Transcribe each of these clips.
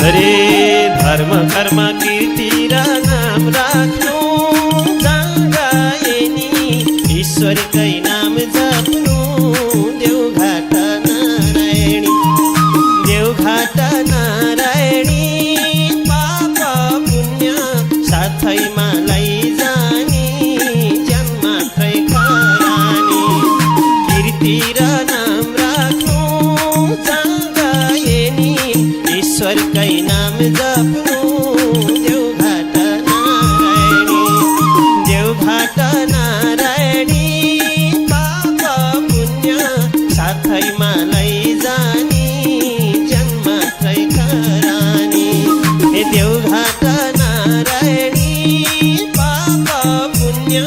हरे धर्म कर्म कीर्ति र नाम राख्नु जाँगाएनी ईश्वरकै नाम जप्नु देवघाट नारायणी देवघाट नारायणी पाप पुण्य साथैमा लैजाने ज्यान मात्रै खरानी कीर्ति र नाम राख्नु जाँगाएनी ईश्वरकै नाम जप्नु देवघाट नारायणी देवघाट नारायणी पाप पुण्य साथैमा लैजाने ज्यान मात्रै खरानी हे देवघाट नारायणी पाप पुण्य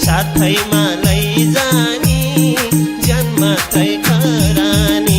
साथैमा लैजाने ज्यान मात्रै खरानी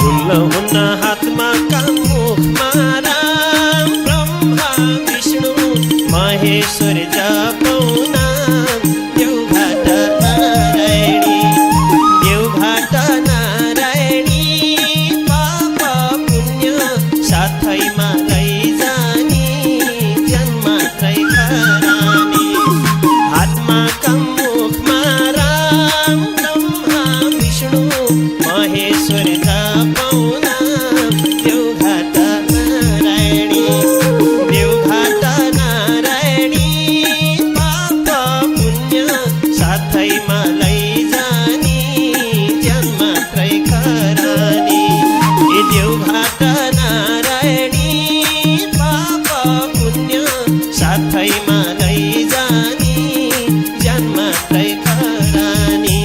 हुन्न हातमा काम मुखमा राम ब्रह्मा विष्णु महेश्वर जपौना देवघाट नारायणी देवघाट नारायणी पाप पुण्य साथैमा लैजाने ज्यान मात्रै खरानी हातमा काम मुखमा राम ब्रह्मा विष्णु महेश्वर जपौना देवघाट नारायणी देवघाट नारायणी पाप पुण्य साथैमा लैजाने ज्यान मात्रै खरानी हे देवघाट नारायणी पाप पुण्य साथैमा लैजाने ज्यान मात्रै खरानी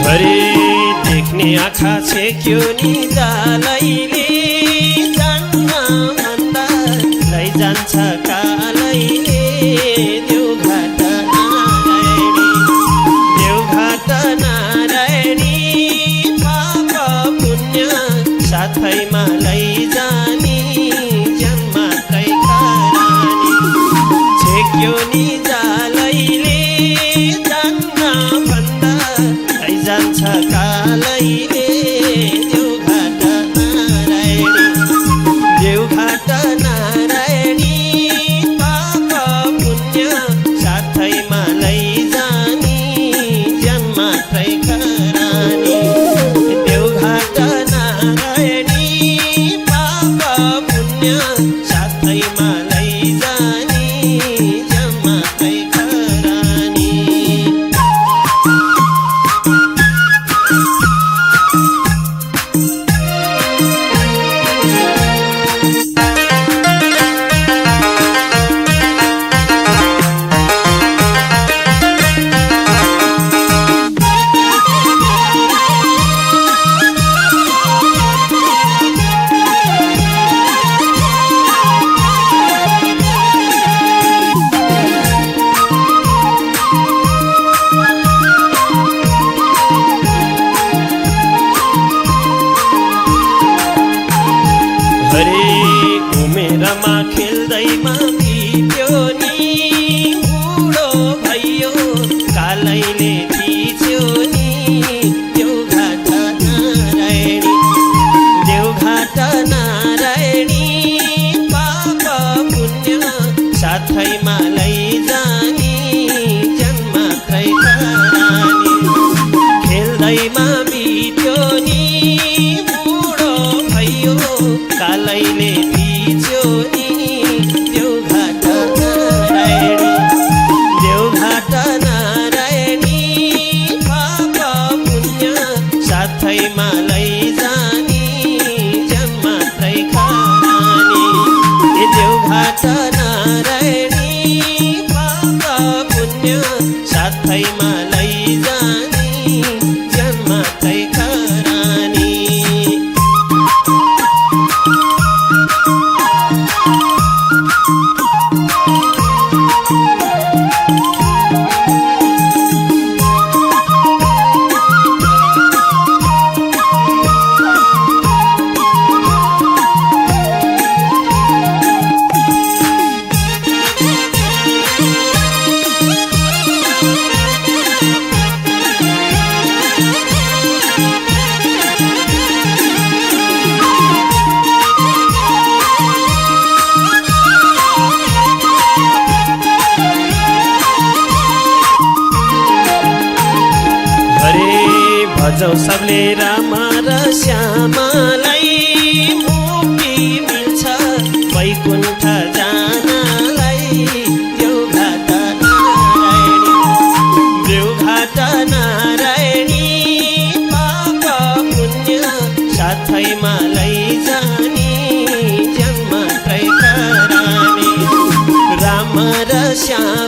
हरे देख्ने आँखा छेक्यो नि जालैले जान्न भन्दा लैजान्छ कालैले देवघाट नारायणी देवघाट नारायणी पाप पुण्य साथैमा लैजाने ज्यान मात्रै खरानी छेक्यो नि जालैले जान्न भन्दा लैजान्छ कालैले देवघाट नारायणी देवघाट नारायणी रामा खेल्दैमा बित्यो नि बुढो भइयो कालैले थिच्यो नि देउघाट नारायणी देउघाट नारायणी पाप पुण्य साथैमा लैजानी जन्मात्रै करानी खेल्दैमा बित्यो नि बुढो भइयो कालैले थिच्यो नि देउघाट नारायणी देउघाट नारायणी पाप पुण्य साथैमा लैजानी जन्मात्रै करानी देउघाट नारायणी पाप पुण्य साथैमा लैजानी जन्मात्रै करानी भजौ सबले रामा र श्यामालाई मुक्ति मिल्छ वैकुण्ठ जानलाई देउघाट नारायणी देउघाट नारायणी पाप पुण्य साथैमा लैजानी जन्मात्रै करानी राम र श्याम